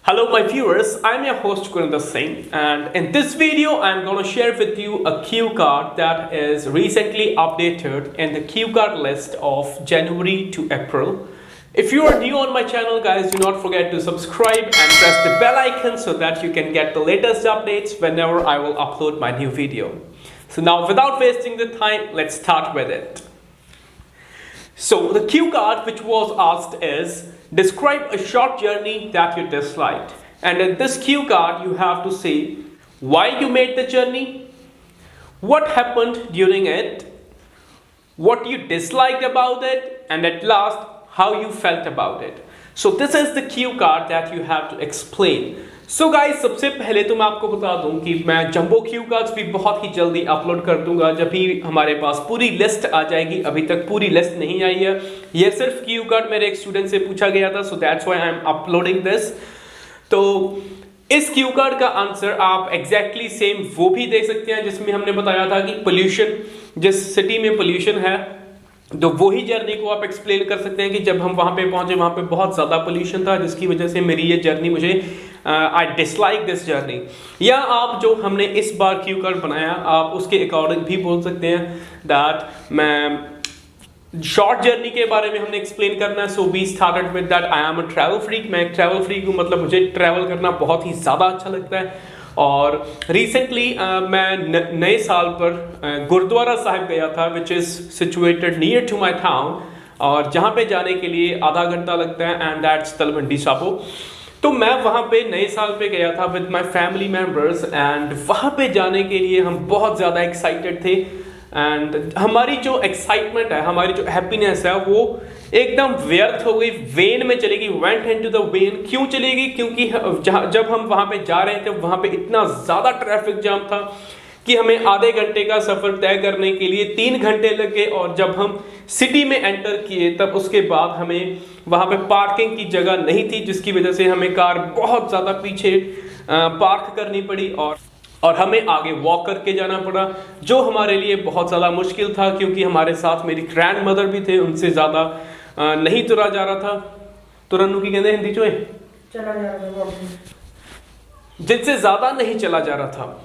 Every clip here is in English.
Hello my viewers, I'm your host Gurinder Singh, and in this video I'm going to share with you a cue card that is recently updated in the cue card list of January to April. If you are new on my channel, guys, do not forget to subscribe and press the bell icon so that you can get the latest updates whenever I will upload my new video. So now, without wasting the time, let's start with it. So the cue card which was asked is, describe a short journey that you disliked. And in this cue card, you have to say why you made the journey, what happened during it, what you disliked about it, and at last, how you felt about it. So this is the cue card that you have to explain. So guys, सबसे पहले तो मैं आपको बता दूं कि मैं jumbo cue cards भी बहुत ही जल्दी अपलोड कर दूंगा जब भी हमारे पास पूरी लिस्ट आ जाएगी। अभी तक पूरी लिस्ट नहीं आई है, ये सिर्फ क्यू कार्ड मेरे एक स्टूडेंट से पूछा गया था, so that's why I am uploading this. तो इस क्यू कार्ड का आंसर आप एग्जैक्टली सेम वो भी दे सकते हैं जिसमें हमने बताया था कि पोल्यूशन, जिस सिटी में पोल्यूशन है, तो वही जर्नी को आप एक्सप्लेन कर सकते हैं कि जब हम वहाँ पे पहुँचे वहाँ पे बहुत ज़्यादा पोल्यूशन था जिसकी वजह से मेरी ये जर्नी मुझे आई डिसलाइक दिस जर्नी। या आप जो हमने इस बार क्यू कार्ड बनाया आप उसके अकॉर्डिंग भी बोल सकते हैं दैट मैं शॉर्ट जर्नी के बारे में हमने एक्सप्लेन करना है। So we started with that I am a travel freak. मैं एक ट्रैवल फ्रीक हूँ, मतलब मुझे ट्रैवल करना बहुत ही ज़्यादा अच्छा लगता है। और रिसेंटली मैं नए साल पर गुरुद्वारा साहिब गया था which is situated near to my town, और जहाँ पे जाने के लिए आधा घंटा लगता है एंड दैट्स तलवंडी साबो। तो मैं वहाँ पे नए साल पे गया था with my family members and वहाँ पे जाने के लिए हम बहुत ज़्यादा एक्साइटेड थे। एंड हमारी जो एक्साइटमेंट है, हमारी जो हैप्पीनेस है वो एकदम व्यर्थ हो गई, वेन में चलेगी, वेंट इनटू द वेन। क्यों चलेगी? क्योंकि जब हम वहाँ पे जा रहे थे वहाँ पे इतना ज़्यादा ट्रैफिक जाम था कि हमें आधे घंटे का सफ़र तय करने के लिए 3 घंटे लगे, और जब हम सिटी में एंटर किए तब उसके बाद हमें वहाँ पे पार्किंग की जगह नहीं थी जिसकी वजह से हमें कार बहुत ज़्यादा पीछे पार्क करनी पड़ी और हमें आगे वॉक करके जाना पड़ा, जो हमारे लिए बहुत ज़्यादा मुश्किल था क्योंकि हमारे साथ मेरी ग्रैंड मदर भी थे, उनसे ज़्यादा नहीं तुरा जा रहा था। तुरन्नू की कहते हिंदी चोए चला जा रहा था, जिनसे ज़्यादा नहीं चला जा रहा था।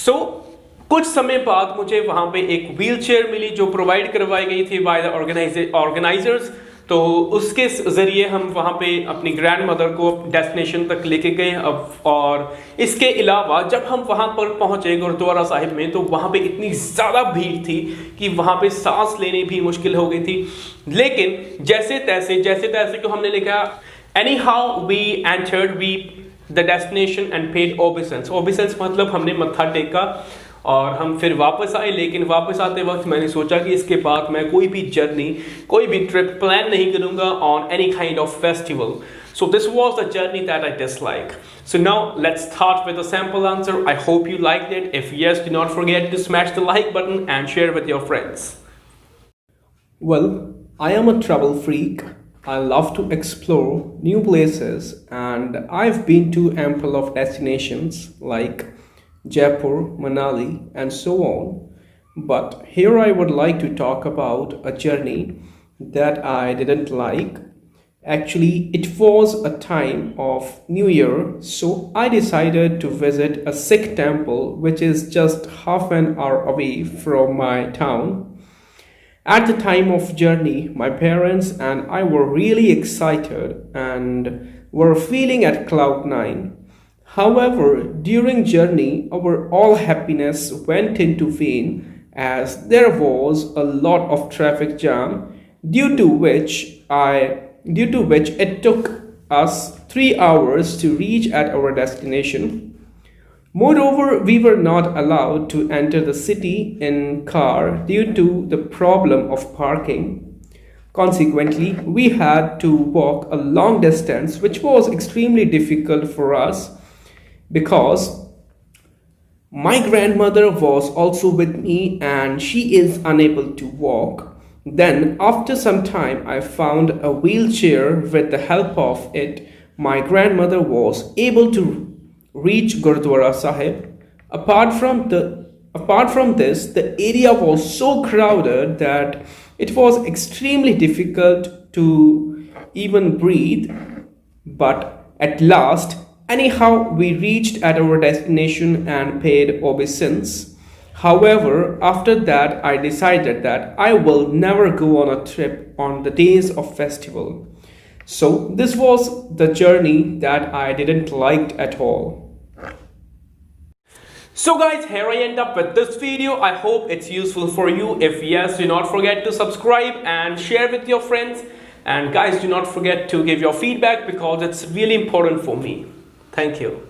सो कुछ समय बाद मुझे वहाँ पे एक व्हील चेयर मिली जो प्रोवाइड करवाई गई थी बाय द ऑर्गेनाइजर्स। तो उसके ज़रिए हम वहाँ पे अपनी ग्रैंड मदर को डेस्टिनेशन तक लेके गए। और इसके अलावा जब हम वहाँ पर पहुँचे गुरुद्वारा साहिब में, तो वहाँ पे इतनी ज़्यादा भीड़ थी कि वहाँ पे सांस लेने भी मुश्किल हो गई थी। लेकिन जैसे तैसे को हमने लिखा, anyhow we entered we the destination and paid obeisance. Obeisance मतलब हमने मत्था टेका और हम फिर वापस आए। लेकिन वापस आते वक्त मैंने सोचा कि इसके बाद मैं कोई भी जर्नी, कोई भी ट्रिप प्लान नहीं करूँगा on any kind of festival. So this was the journey that I dislike. So now let's start with a sample answer. I hope you liked it. If yes, do not forget to smash the like button and share with your friends. Well, I am a travel freak. I love to explore new places and I've been to ample of destinations like Jaipur, Manali, and so on. But here I would like to talk about a journey that I didn't like. Actually, it was a time of New Year, so I decided to visit a Sikh temple which is just half an hour away from my town. At the time of journey, my parents and I were really excited and were feeling at cloud 9. However, during journey, our all happiness went into vain as there was a lot of traffic jam due to which it took us 3 hours to reach at our destination. Moreover, we were not allowed to enter the city in car due to the problem of parking. Consequently, we had to walk a long distance, which was extremely difficult for us because my grandmother was also with me and she is unable to walk. Then after some time I found a wheelchair. With the help of it, my grandmother was able to reach Gurudwara Sahib. Apart from this, the area was so crowded that it was extremely difficult to even breathe. But at last Anyhow, we reached at our destination and paid obeisance. However, after that, I decided that I will never go on a trip on the days of festival. So this was the journey that I didn't like at all. So guys, here I end up with this video. I hope it's useful for you. If yes, do not forget to subscribe and share with your friends. And guys, do not forget to give your feedback because it's really important for me. Thank you.